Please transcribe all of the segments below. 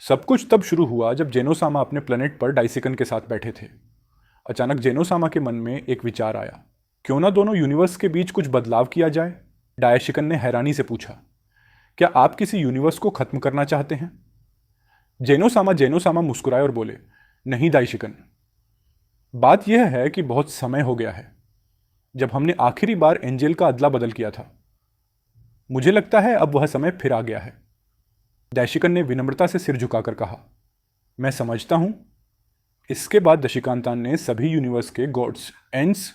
सब कुछ तब शुरू हुआ जब जेनोसामा अपने प्लेनेट पर डाइसिकन के साथ बैठे थे। अचानक जेनोसामा के मन में एक विचार आया, क्यों ना दोनों यूनिवर्स के बीच कुछ बदलाव किया जाए। डाइसिकन ने हैरानी से पूछा, क्या आप किसी यूनिवर्स को खत्म करना चाहते हैं? जेनोसामा मुस्कुराए और बोले, नहीं डाइसिकन, बात यह है कि बहुत समय हो गया है जब हमने आखिरी बार एंजल का अदला बदल किया था। मुझे लगता है अब वह समय फिर आ गया है। दैशिकन ने विनम्रता से सिर झुकाकर कहा, मैं समझता हूं। इसके बाद दशिकांतान ने सभी यूनिवर्स के gods and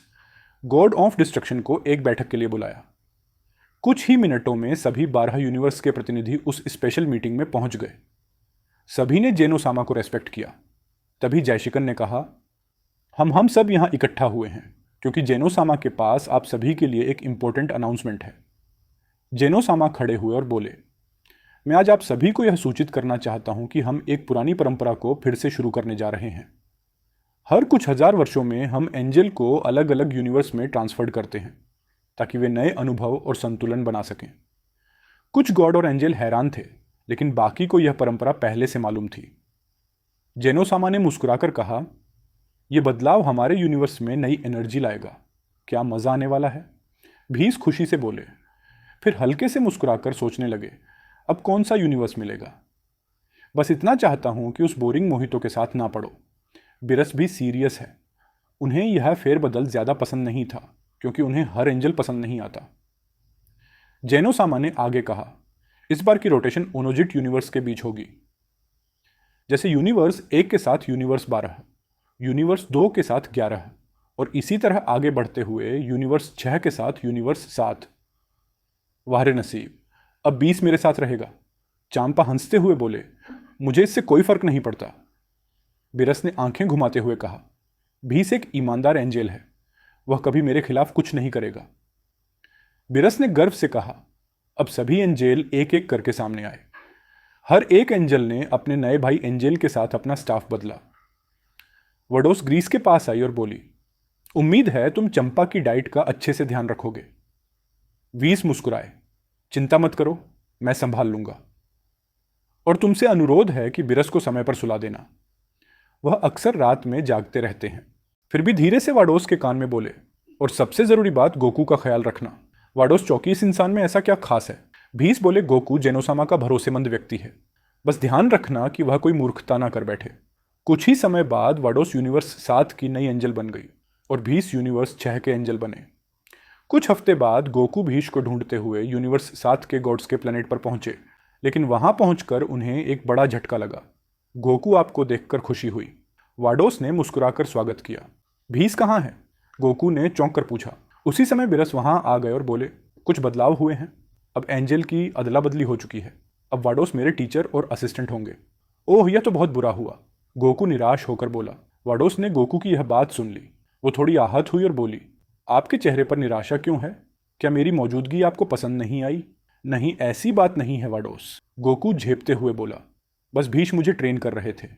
god of destruction को एक बैठक के लिए बुलाया। कुछ ही मिनटों में सभी 12 यूनिवर्स के प्रतिनिधि उस स्पेशल मीटिंग में पहुंच गए। सभी ने जेनोसामा को रेस्पेक्ट किया। तभी जयशिकन ने कहा, हम सब यहां इकट्ठा हुए हैं क्योंकि जेनोसामा के पास आप सभी के लिए एक इंपॉर्टेंट अनाउंसमेंट है। जेनोसामा खड़े हुए और बोले, मैं आज आप सभी को यह सूचित करना चाहता हूं कि हम एक पुरानी परंपरा को फिर से शुरू करने जा रहे हैं। हर कुछ हजार वर्षों में हम एंजल को अलग अलग यूनिवर्स में ट्रांसफर करते हैं ताकि वे नए अनुभव और संतुलन बना सकें। कुछ गॉड और एंजल हैरान थे, लेकिन बाकी को यह परंपरा पहले से मालूम थी। जेनोसामा ने मुस्कुराकर कहा, यह बदलाव हमारे यूनिवर्स में नई एनर्जी लाएगा। क्या मजा आने वाला है। भीस खुशी से बोले। फिर हल्के से मुस्कुराकर सोचने लगे, अब कौन सा यूनिवर्स मिलेगा। बस इतना चाहता हूं कि उस बोरिंग मोहितो के साथ ना पड़ो। बिरस भी सीरियस है। उन्हें यह फेरबदल ज्यादा पसंद नहीं था क्योंकि उन्हें हर एंजल पसंद नहीं आता। जेनोसामा ने आगे कहा, इस बार की रोटेशन ओनोजिट यूनिवर्स के बीच होगी। जैसे यूनिवर्स 1 के साथ यूनिवर्स 12, यूनिवर्स 2 के साथ 11 और इसी तरह आगे बढ़ते हुए यूनिवर्स 6 के साथ यूनिवर्स 7। वाहरे नसीब, अब 20 मेरे साथ रहेगा। चांपा हंसते हुए बोले, मुझे इससे कोई फर्क नहीं पड़ता। बिरस ने आंखें घुमाते हुए कहा, भीस एक ईमानदार एंजल है, वह कभी मेरे खिलाफ कुछ नहीं करेगा। बिरस ने गर्व से कहा। अब सभी एंजल एक एक करके सामने आए। हर एक एंजल ने अपने नए भाई एंजल के साथ अपना स्टाफ बदला। वडोस ग्रीस के पास आई और बोली, उम्मीद है तुम चंपा की डाइट का अच्छे से ध्यान रखोगे। वीस मुस्कुराए, चिंता मत करो, मैं संभाल लूंगा। और तुमसे अनुरोध है कि बिरस को समय पर सुला देना, वह अक्सर रात में जागते रहते हैं। फिर भी धीरे से वाडोस के कान में बोले, और सबसे जरूरी बात, गोकू का ख्याल रखना। वाडोस चौकी, इस इंसान में ऐसा क्या खास है? भीस बोले, गोकू जेनोसामा का भरोसेमंद व्यक्ति है, बस ध्यान रखना कि वह कोई मूर्खता ना कर बैठे। कुछ ही समय बाद वाडोस यूनिवर्स 7 की नई एंजल बन गई और भीस यूनिवर्स 6 के एंजल बने। कुछ हफ्ते बाद गोकू भीष को ढूंढते हुए यूनिवर्स 7 के गॉड्स के प्लेनेट पर पहुंचे, लेकिन वहां पहुंचकर उन्हें एक बड़ा झटका लगा। गोकू आपको देखकर खुशी हुई। वाडोस ने मुस्कुराकर स्वागत किया। भीस कहाँ है? गोकू ने चौंक कर पूछा। उसी समय बिरस वहां आ गए और बोले, कुछ बदलाव हुए हैं। अब एंजल की अदला बदली हो चुकी है। अब वाडोस मेरे टीचर और असिस्टेंट होंगे। ओह, यह तो बहुत बुरा हुआ, गोकू निराश होकर बोला। वाडोस ने गोकू की यह बात सुन ली। वो थोड़ी आहत हुई और बोली, आपके चेहरे पर निराशा क्यों है? क्या मेरी मौजूदगी आपको पसंद नहीं आई? नहीं, ऐसी बात नहीं है वाडोस, गोकू झेपते हुए बोला। बस भीष मुझे ट्रेन कर रहे थे।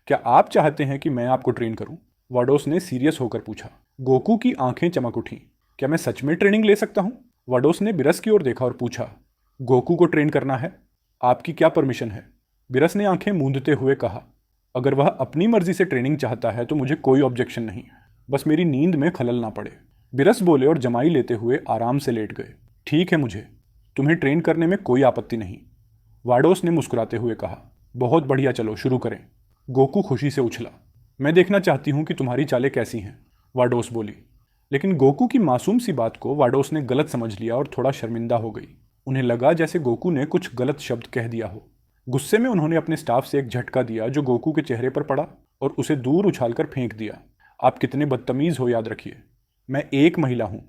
क्या आप चाहते हैं कि मैं आपको ट्रेन करूं? वाडोस ने सीरियस होकर पूछा। गोकू की आंखें चमक उठी। क्या मैं सच में ट्रेनिंग ले सकता हूं? वाडोस ने बिरस की ओर देखा और पूछा, गोकू को ट्रेन करना है? आपकी क्या परमिशन है? बिरस ने आंखें मूंदते हुए कहा, अगर वह अपनी मर्जी से ट्रेनिंग चाहता है तो मुझे कोई ऑब्जेक्शन नहीं, बस मेरी नींद में खलल ना पड़े। बिरस बोले और जमाई लेते हुए आराम से लेट गए। ठीक है, मुझे तुम्हें ट्रेन करने में कोई आपत्ति नहीं, वाडोस ने मुस्कुराते हुए कहा। बहुत बढ़िया, चलो शुरू करें। गोकू खुशी से उछला। मैं देखना चाहती हूं कि तुम्हारी चालें कैसी हैं, वाडोस बोली। लेकिन गोकू की मासूम सी बात को वाडोस ने गलत समझ लिया और थोड़ा शर्मिंदा हो गई। उन्हें लगा जैसे गोकू ने कुछ गलत शब्द कह दिया हो। गुस्से में उन्होंने अपने स्टाफ से एक झटका दिया जो गोकू के चेहरे पर पड़ा और उसे दूर उछालकर फेंक दिया। आप कितने बदतमीज हो, याद रखिए, मैं एक महिला हूं।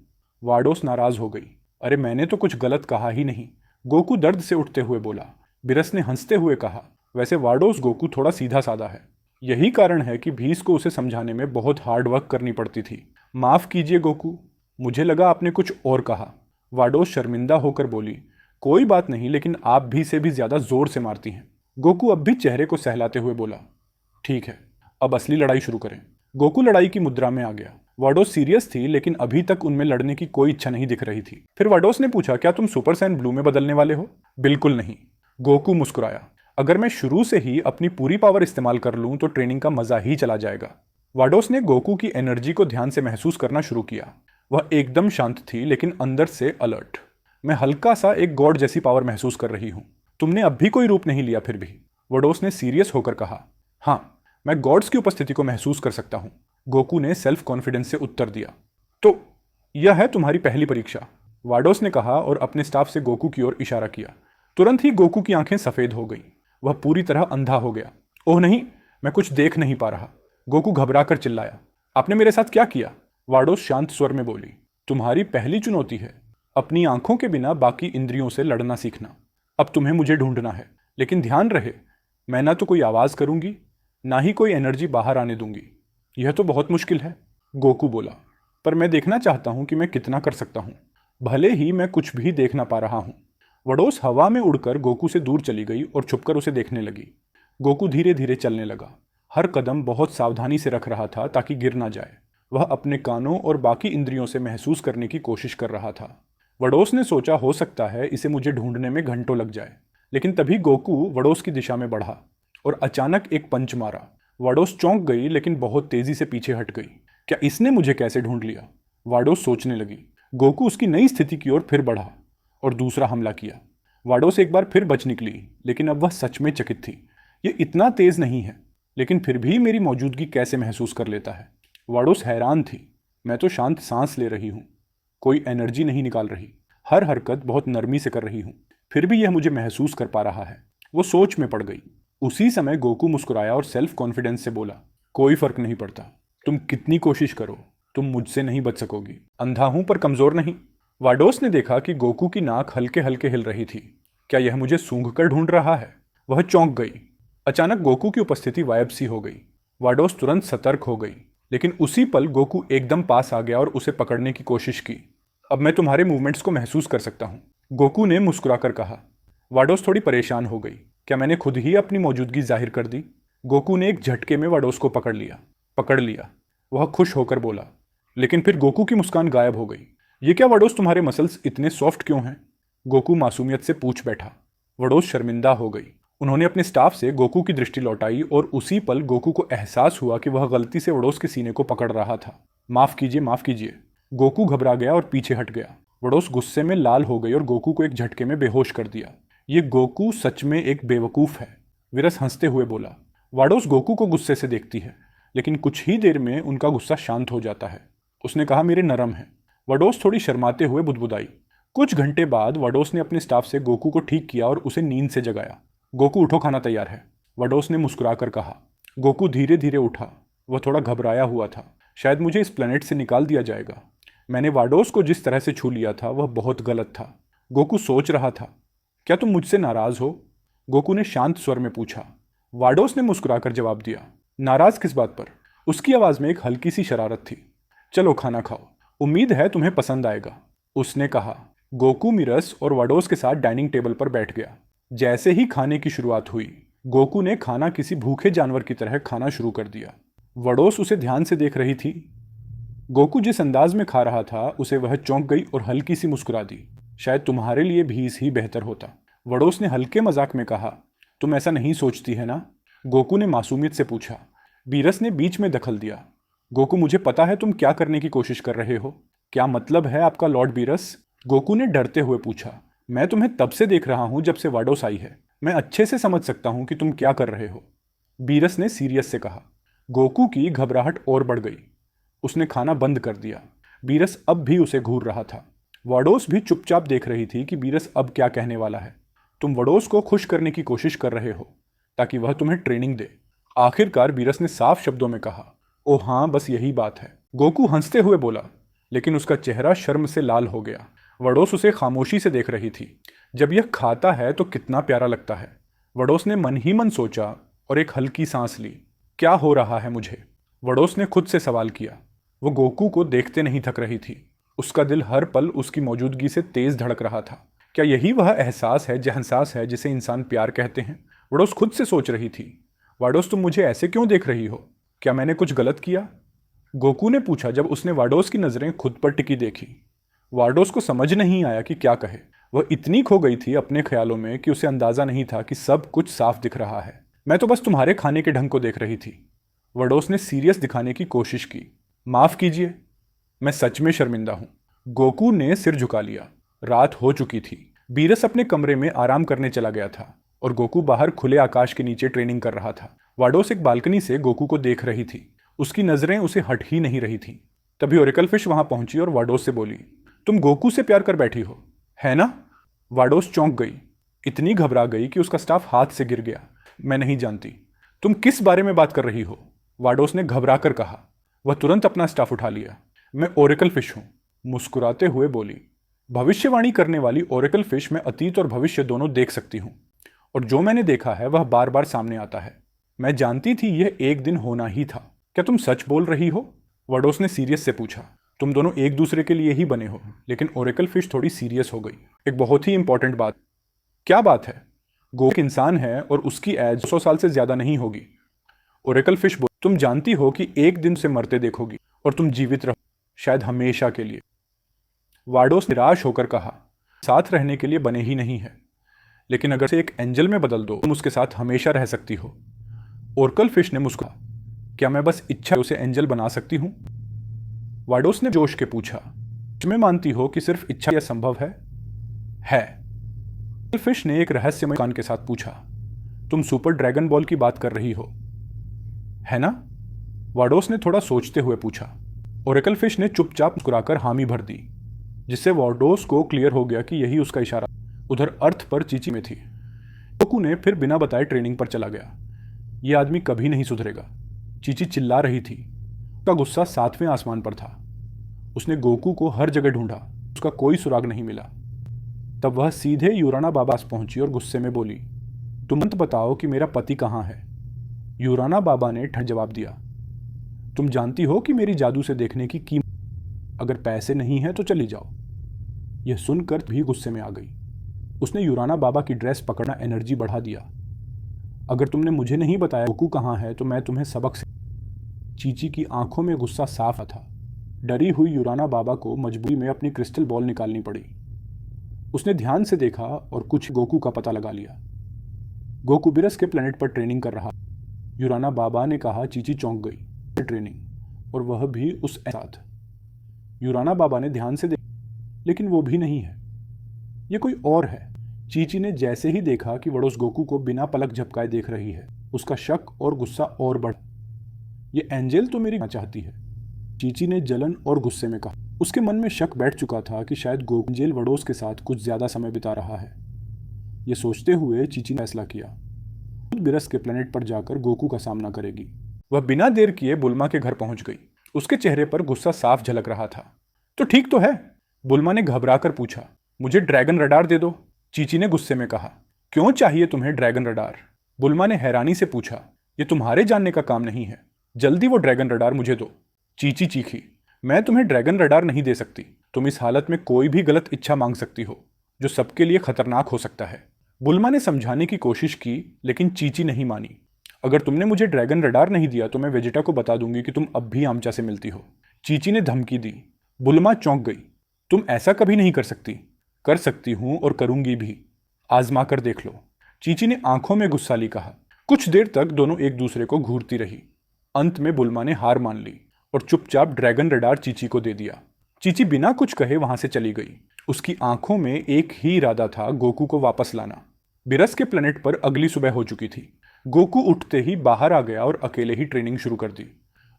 वाडोस नाराज हो गई। अरे मैंने तो कुछ गलत कहा ही नहीं, गोकू दर्द से उठते हुए बोला। बिरस ने हंसते हुए कहा, वैसे वाडोस गोकू थोड़ा सीधा साधा है, यही कारण है कि भीस को उसे समझाने में बहुत हार्ड वर्क करनी पड़ती थी। माफ कीजिए गोकू, मुझे लगा आपने कुछ और कहा। वाडोस शर्मिंदा होकर बोली, कोई बात नहीं, लेकिन आप भी से भी ज्यादा जोर से मारती हैं। गोकू अब भी चेहरे को सहलाते हुए बोला, ठीक है, अब असली लड़ाई शुरू करें। गोकू लड़ाई की मुद्रा में आ गया। वाडोस सीरियस थी, लेकिन अभी तक उनमें लड़ने की कोई इच्छा नहीं दिख रही थी। फिर वाडोस ने पूछा, क्या तुम सुपर सैन ब्लू में बदलने वाले हो? बिल्कुल नहीं, गोकू मुस्कुराया। अगर मैं शुरू से ही अपनी पूरी पावर इस्तेमाल कर लूं तो ट्रेनिंग का मजा ही चला जाएगा। वाडोस ने गोकू की एनर्जी को ध्यान से महसूस करना शुरू किया। वह एकदम शांत थी लेकिन अंदर से अलर्ट। मैं हल्का सा एक गॉड जैसी पावर महसूस कर रही हूँ। तुमने अब भी कोई रूप नहीं लिया फिर भी, वाडोस ने सीरियस होकर कहा। हाँ, मैं गॉड्स की उपस्थिति को महसूस कर सकता हूँ, गोकू ने सेल्फ कॉन्फिडेंस से उत्तर दिया। तो यह है तुम्हारी पहली परीक्षा, वाडोस ने कहा और अपने स्टाफ से गोकू की ओर इशारा किया। तुरंत ही गोकू की आंखें सफेद हो गई। वह पूरी तरह अंधा हो गया। ओह नहीं, मैं कुछ देख नहीं पा रहा, गोकू घबराकर चिल्लाया। आपने मेरे साथ क्या किया? वाडोस शांत स्वर में बोली। तुम्हारी पहली चुनौती है अपनी आंखों के बिना बाकी इंद्रियों से लड़ना सीखना। अब तुम्हें मुझे ढूंढना है, लेकिन ध्यान रहे, मैं ना तो कोई आवाज करूंगी ना ही कोई एनर्जी बाहर आने दूंगी। यह तो बहुत मुश्किल है, गोकू बोला, पर मैं देखना चाहता हूं कि मैं कितना कर सकता हूं, भले ही मैं कुछ भी देख ना पा रहा हूं। वडोस हवा में उड़कर गोकू से दूर चली गई और छुपकर उसे देखने लगी। गोकू धीरे धीरे चलने लगा। हर कदम बहुत सावधानी से रख रहा था ताकि गिर ना जाए। वह अपने कानों और बाकी इंद्रियों से महसूस करने की कोशिश कर रहा था। वडोस ने सोचा हो सकता है इसे मुझे ढूंढने में घंटों लग जाए, लेकिन तभी गोकू वडोस की दिशा में बढ़ा और अचानक एक पंच मारा। वाडोस चौंक गई लेकिन बहुत तेजी से पीछे हट गई। क्या इसने मुझे कैसे ढूंढ लिया? वाडोस सोचने लगी। गोकू उसकी नई स्थिति की ओर फिर बढ़ा और दूसरा हमला किया। वाडोस एक बार फिर बच निकली, लेकिन अब वह सच में चकित थी। ये इतना तेज नहीं है, लेकिन फिर भी मेरी मौजूदगी कैसे महसूस कर लेता है? वाडोस हैरान थी। मैं तो शांत सांस ले रही हूँ, कोई एनर्जी नहीं निकाल रही, हर हरकत बहुत नरमी से कर रही हूँ, फिर भी यह मुझे महसूस कर पा रहा है। वो सोच में पड़ गई। उसी समय गोकू मुस्कुराया और सेल्फ कॉन्फिडेंस से बोला, कोई फर्क नहीं पड़ता, तुम कितनी कोशिश करो, तुम मुझसे नहीं बच सकोगी। अंधा हूं पर कमजोर नहीं। वाडोस ने देखा कि गोकू की नाक हल्के हल्के हिल रही थी। क्या यह मुझे सूंघ कर ढूंढ रहा है? वह चौंक गई। अचानक गोकू की उपस्थिति गायब सी हो गई। वाडोस तुरंत सतर्क हो गई, लेकिन उसी पल गोकू एकदम पास आ गया और उसे पकड़ने की कोशिश की। अब मैं तुम्हारे मूवमेंट्स को महसूस कर सकता हूँ, गोकू ने मुस्कुराकर कहा। वाडोस थोड़ी परेशान हो गई। क्या मैंने खुद ही अपनी मौजूदगी जाहिर कर दी? गोकू ने एक झटके में वाडोस को पकड़ लिया। वह खुश होकर बोला, लेकिन फिर गोकू की मुस्कान गायब हो गई। ये क्या वाडोस, तुम्हारे मसल्स इतने सॉफ्ट क्यों हैं? गोकू मासूमियत से पूछ बैठा। वाडोस शर्मिंदा हो गई। उन्होंने अपने स्टाफ से गोकू की दृष्टि लौटाई और उसी पल गोकू को एहसास हुआ कि वह गलती से वाडोस के सीने को पकड़ रहा था। माफ कीजिए, माफ कीजिए। गोकू घबरा गया और पीछे हट गया। वाडोस गुस्से में लाल हो गई और गोकू को एक झटके में बेहोश कर दिया। ये गोकू सच में एक बेवकूफ है, विरस हंसते हुए बोला। वाडोस गोकू को गुस्से से देखती है, लेकिन कुछ ही देर में उनका गुस्सा शांत हो जाता है। उसने कहा, मेरे नरम है। वाडोस थोड़ी शर्माते हुए बुदबुदाई। कुछ घंटे बाद वाडोस ने अपने स्टाफ से गोकू को ठीक किया और उसे नींद से जगाया। गोकू उठो, खाना तैयार है, वाडोस ने मुस्कुराकर कहा। गोकू धीरे धीरे उठा। वह थोड़ा घबराया हुआ था। शायद मुझे इस प्लेनेट से निकाल दिया जाएगा। मैंने वाडोस को जिस तरह से छू लिया था वह बहुत गलत था। गोकू सोच रहा था, क्या तुम मुझसे नाराज हो? गोकू ने शांत स्वर में पूछा। वाडोस ने मुस्कुराकर जवाब दिया, नाराज किस बात पर? उसकी आवाज में एक हल्की सी शरारत थी। चलो खाना खाओ, उम्मीद है तुम्हें पसंद आएगा, उसने कहा। गोकू मिरस और वाडोस के साथ डाइनिंग टेबल पर बैठ गया। जैसे ही खाने की शुरुआत हुई, गोकू ने खाना किसी भूखे जानवर की तरह खाना शुरू कर दिया। वाडोस उसे ध्यान से देख रही थी। गोकू जिस अंदाज में खा रहा था उसे वह चौंक गई और हल्की सी मुस्कुरा दी। शायद तुम्हारे लिए भी ही बेहतर होता, वाडोस ने हल्के मजाक में कहा। तुम ऐसा नहीं सोचती है ना? गोकू ने मासूमियत से पूछा। बीरस ने बीच में दखल दिया। गोकू, मुझे पता है तुम क्या करने की कोशिश कर रहे हो। क्या मतलब है आपका, लॉर्ड बीरस? गोकू ने डरते हुए पूछा। मैं तुम्हें तब से देख रहा हूं जब से वाडोस आई है। मैं अच्छे से समझ सकता हूं कि तुम क्या कर रहे हो, बीरस ने सीरियस से कहा। गोकू की घबराहट और बढ़ गई। उसने खाना बंद कर दिया। बीरस अब भी उसे घूर रहा था। वाडोस भी चुपचाप देख रही थी कि बीरस अब क्या कहने वाला है। तुम वाडोस को खुश करने की कोशिश कर रहे हो ताकि वह तुम्हें ट्रेनिंग दे, आखिरकार बीरस ने साफ शब्दों में कहा। ओ हाँ, बस यही बात है, गोकू हंसते हुए बोला, लेकिन उसका चेहरा शर्म से लाल हो गया। वाडोस उसे खामोशी से देख रही थी। जब यह खाता है तो कितना प्यारा लगता है, वाडोस ने मन ही मन सोचा और एक हल्की सांस ली। क्या हो रहा है मुझे? वाडोस ने खुद से सवाल किया। वो गोकू को देखते नहीं थक रही थी। उसका दिल हर पल उसकी मौजूदगी से तेज धड़क रहा था। क्या यही वह एहसास है जिसे इंसान प्यार कहते हैं? वाडोस खुद से सोच रही थी। वाडोस, तुम मुझे ऐसे क्यों देख रही हो? क्या मैंने कुछ गलत किया? गोकू ने पूछा जब उसने वाडोस की नजरें खुद पर टिकी देखी। वाडोस को समझ नहीं आया कि क्या कहे। वह इतनी खो गई थी अपने ख्यालों में कि उसे अंदाजा नहीं था कि सब कुछ साफ दिख रहा है। मैं तो बस तुम्हारे खाने के ढंग को देख रही थी। वडोस ने सीरियस दिखाने की कोशिश की। माफ कीजिए, मैं सच में शर्मिंदा हूं। गोकू ने सिर झुका लिया। रात हो चुकी थी। बीरस अपने कमरे में आराम करने चला गया था और गोकू बाहर खुले आकाश के नीचे ट्रेनिंग कर रहा था। वाडोस एक बालकनी से गोकू को देख रही थी। उसकी नजरें उसे हट ही नहीं रही थीं। तभी ओरेकल फिश वहां पहुंची और वाडोस से बोली, तुम गोकू से प्यार कर बैठी हो, है ना? वाडोस चौंक गई, इतनी घबरा गई कि उसका स्टाफ हाथ से गिर गया। मैं नहीं जानती। तुम किस बारे में बात कर रही हो? वाडोस ने घबरा कर कहा। वह तुरंत अपना स्टाफ उठा लिया। मैं ओरेकल फिश हूं, मुस्कुराते हुए बोली। भविष्यवाणी करने वाली ओरेकल फिश में अतीत और भविष्य दोनों देख सकती हूं, और जो मैंने देखा है वह बार बार सामने आता है। मैं जानती थी यह एक दिन होना ही था। क्या तुम सच बोल रही हो? वाडोस ने सीरियस से पूछा। तुम दोनों एक दूसरे के लिए ही बने हो। लेकिन ओरेकल फिश थोड़ी सीरियस हो गई। एक बहुत ही इंपॉर्टेंट बात। क्या बात है? गोकू एक इंसान है और उसकी एज 100 साल से ज्यादा नहीं होगी। ओरेकल फिश बोली, तुम जानती हो कि एक दिन से मरते देखोगी और तुम जीवित रहो, शायद हमेशा के लिए। वाडोस निराश होकर कहा, साथ रहने के लिए बने ही नहीं है, लेकिन अगर से एक एंजल में बदल दो तुम उसके साथ हमेशा रह सकती हो। ओरेकल फिश ने मुस्कुराया, क्या मैं बस इच्छा उसे एंजल बना सकती हूं? वाडोस ने जोश के पूछा, तुम्हें मानती हो कि सिर्फ इच्छा यह संभव है? फिश ने एक रहस्यमय कान के साथ पूछा, तुम सुपर ड्रैगन बॉल की बात कर रही हो, है ना? वाडोस ने थोड़ा सोचते हुए पूछा। ओरेकल फिश ने चुपचाप मुस्कुराकर हामी भर दी, जिससे वाडोस को क्लियर हो गया कि यही उसका इशारा। उधर अर्थ पर चीची में थी। गोकू ने फिर बिना बताए ट्रेनिंग पर चला गया। यह आदमी कभी नहीं सुधरेगा। चीची चिल्ला रही थी। उसका गुस्सा 7वें आसमान पर था। उसने गोकू को हर जगह ढूंढा, उसका कोई सुराग नहीं मिला। तब वह सीधे यूराना बाबा पास पहुंची और गुस्से में बोली, तुरंत बताओ कि मेरा पति कहाँ है? यूराना बाबा ने ठंड जवाब दिया, तुम जानती हो कि मेरी जादू से देखने की कीमत, अगर पैसे नहीं है तो चली जाओ। यह सुनकर भी गुस्से में आ गई। उसने यूराना बाबा की ड्रेस पकड़ना एनर्जी बढ़ा दिया। अगर तुमने मुझे नहीं बताया गोकू कहाँ है तो मैं तुम्हें सबक से। चीची की आंखों में गुस्सा साफ था। डरी हुई यूराना बाबा को मजबूरी में अपनी क्रिस्टल बॉल निकालनी पड़ी। उसने ध्यान से देखा और कुछ गोकू का पता लगा लिया। गोकू बिरस के प्लेनेट पर ट्रेनिंग कर रहा। यूराना बाबा ने कहा। चीची चौंक गई। ट्रेनिंग, और वह भी उस साथ। यूराना बाबा ने ध्यान से देखा, लेकिन वो भी नहीं है, ये कोई और है। चीची ने जैसे ही देखा कि वडोस गोकू को बिना पलक झपकाए देख रही है, उसका शक और गुस्सा और बढ़ा। ये एंजल तो मेरी चाहती है, चीची ने जलन और गुस्से में कहा। उसके मन में शक बैठ चुका था कि शायद गोकू एंजल वडोस के साथ कुछ ज्यादा समय बिता रहा है। यह सोचते हुए चीची ने फैसला किया, खुद बिरस के प्लेनेट पर जाकर गोकू का सामना करेगी। वह बिना देर किए बुल्मा के घर पहुंच गई। उसके चेहरे पर गुस्सा साफ झलक रहा था। तो ठीक तो है? बुल्मा ने घबराकर पूछा। मुझे ड्रैगन रडार दे दो, चीची ने गुस्से में कहा। क्यों चाहिए तुम्हें ड्रैगन रडार? बुल्मा ने हैरानी से पूछा। यह तुम्हारे जानने का काम नहीं है, जल्दी वो ड्रैगन रडार मुझे दो। चीची चीखी, मैं तुम्हें ड्रैगन रडार नहीं दे सकती। तुम इस हालत में कोई भी गलत इच्छा मांग सकती हो, जो सबके लिए खतरनाक हो सकता है। बुल्मा ने समझाने की कोशिश की, लेकिन चीची नहीं मानी। अगर तुमने मुझे ड्रैगन रडार नहीं दिया तो मैं वेजिटा को बता दूंगी कि तुम अब भी आमचा से मिलती हो, चीची ने धमकी दी। बुल्मा चौंक गई। तुम ऐसा कभी नहीं कर सकती। कर सकती हूं और करूंगी भी, आजमा कर देख लो, चीची ने आंखों में गुस्सा ली कहा। कुछ देर तक दोनों एक दूसरे को घूरती रही। अंत में बुल्मा ने हार मान ली और चुपचाप ड्रैगन रडार चीची को दे दिया। चीची बिना कुछ कहे वहां से चली गई। उसकी आंखों में एक ही इरादा था, गोकू को वापस लाना। बिरस के प्लेनेट पर अगली सुबह हो चुकी थी। गोकू उठते ही बाहर आ गया और अकेले ही ट्रेनिंग शुरू कर दी।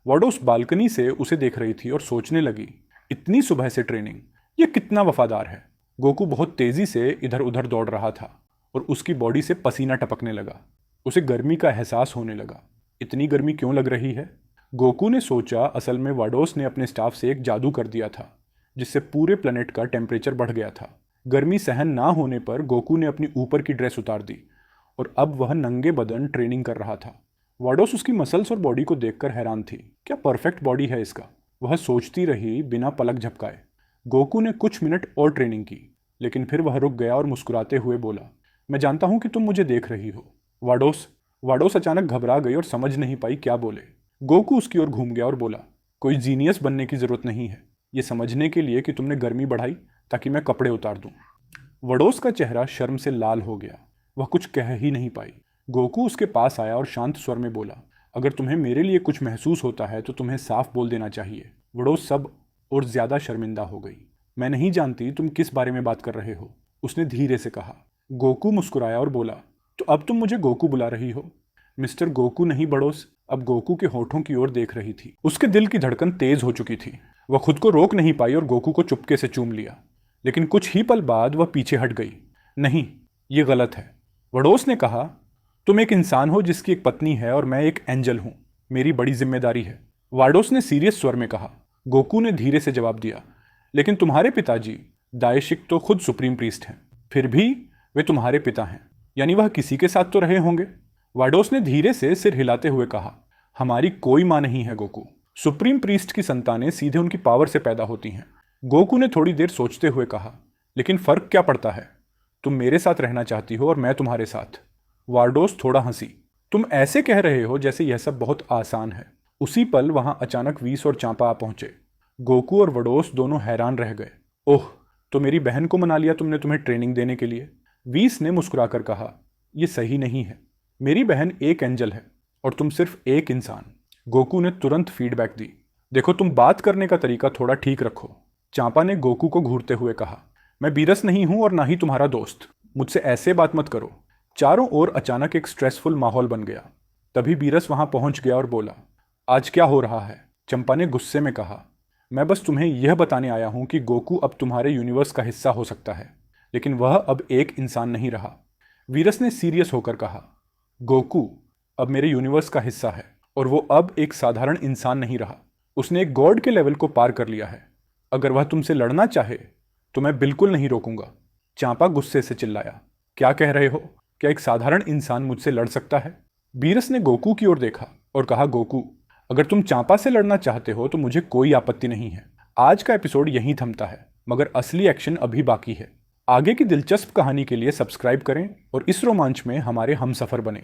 वाडोस बालकनी से उसे देख रही थी और सोचने लगी, इतनी सुबह से ट्रेनिंग, ये कितना वफादार है। गोकू बहुत तेजी से इधर उधर दौड़ रहा था और उसकी बॉडी से पसीना टपकने लगा। उसे गर्मी का एहसास होने लगा। इतनी गर्मी क्यों लग रही है? गोकू ने सोचा, असल में वाडोस ने अपने स्टाफ से एक जादू कर दिया था, जिससे पूरे प्लेनेट का टेम्परेचर बढ़ गया था। गर्मी सहन ना होने पर गोकू ने अपनी ऊपर की ड्रेस उतार दी और अब वह नंगे बदन ट्रेनिंग कर रहा था। वाडोस उसकी मसल्स और बॉडी को देखकर हैरान थी। क्या परफेक्ट बॉडी है इसका, वह सोचती रही बिना पलक झपकाए। गोकू ने कुछ मिनट और ट्रेनिंग की, लेकिन फिर वह रुक गया और मुस्कुराते हुए बोला, मैं जानता हूं कि तुम मुझे देख रही हो। वाडोस अचानक घबरा गई और समझ नहीं पाई क्या बोले। गोकू उसकी ओर घूम गया और बोला, कोई जीनियस बनने की जरूरत नहीं है ये समझने के लिए कि तुमने गर्मी बढ़ाई ताकि मैं कपड़े उतार दूं। वडोस का चेहरा शर्म से लाल हो गया। वह कुछ कह ही नहीं पाई। गोकू उसके पास आया और शांत स्वर में बोला, अगर तुम्हें मेरे लिए कुछ महसूस होता है तो तुम्हें साफ बोल देना चाहिए। वडोस सब और ज्यादा शर्मिंदा हो गई। मैं नहीं जानती तुम किस बारे में बात कर रहे हो, उसने धीरे से कहा। गोकू मुस्कुराया और बोला, तो अब तुम मुझे गोकू बुला रही हो? मिस्टर गोकू नहीं वडोस। अब गोकू के होठों की ओर देख रही थी। उसके दिल की धड़कन तेज हो चुकी थी। वह खुद को रोक नहीं पाई और गोकू को चुपके से चूम लिया। लेकिन कुछ ही पल बाद वह पीछे हट गई। नहीं, ये गलत है, वडोस ने कहा। तुम एक इंसान हो जिसकी एक पत्नी है और मैं एक एंजल हूं। मेरी बड़ी जिम्मेदारी है, वाडोस ने सीरियस स्वर में कहा। गोकू ने धीरे से जवाब दिया, लेकिन तुम्हारे पिताजी दायशिक तो खुद सुप्रीम प्रीस्ट हैं। फिर भी वे तुम्हारे पिता हैं, यानी वह किसी के साथ तो रहे होंगे। वाडोस ने धीरे से सिर हिलाते हुए कहा, हमारी कोई मां नहीं है गोकू। सुप्रीम प्रीस्ट की संतानें सीधे उनकी पावर से पैदा होती हैं। गोकू ने थोड़ी देर सोचते हुए कहा, लेकिन फर्क क्या पड़ता है? तुम मेरे साथ रहना चाहती हो और मैं तुम्हारे साथ। वाडोस थोड़ा हंसी। तुम ऐसे कह रहे हो जैसे यह सब बहुत आसान है। उसी पल वहां अचानक वीस और चांपा आ पहुंचे। गोकू और वडोस दोनों हैरान रह गए। ओह, तो मेरी बहन को मना लिया तुमने तुम्हें ट्रेनिंग देने के लिए? वीस ने मुस्कुराकर कहा, यह सही नहीं है। मेरी बहन एक एंजल है और तुम सिर्फ एक इंसान। गोकू ने तुरंत फीडबैक दी। देखो, तुम बात करने का तरीका थोड़ा ठीक रखो, चांपा ने गोकू को घूरते हुए कहा। मैं बीरस नहीं हूं और ना ही तुम्हारा दोस्त। मुझसे ऐसे बात मत करो। चारों ओर अचानक एक स्ट्रेसफुल माहौल बन गया। तभी बीरस वहां पहुंच गया और बोला, आज क्या हो रहा है? चंपा ने गुस्से में कहा, मैं बस तुम्हें यह बताने आया हूं कि गोकू अब तुम्हारे यूनिवर्स का हिस्सा हो सकता है, लेकिन वह अब एक इंसान नहीं रहा। वीरस ने सीरियस होकर कहा, गोकू अब मेरे यूनिवर्स का हिस्सा है और वो अब एक साधारण इंसान नहीं रहा। उसने एक गॉड के लेवल को पार कर लिया है। अगर वह तुमसे लड़ना चाहे तो मैं बिल्कुल नहीं रोकूंगा। चांपा गुस्से से चिल्लाया, क्या कह रहे हो? क्या एक साधारण इंसान मुझसे लड़ सकता है? बीरस ने गोकू की ओर देखा और कहा, गोकू अगर तुम चांपा से लड़ना चाहते हो तो मुझे कोई आपत्ति नहीं है। आज का एपिसोड यहीं थमता है, मगर असली एक्शन अभी बाकी है। आगे की दिलचस्प कहानी के लिए सब्सक्राइब करें और इस रोमांच में हमारे हमसफर बने।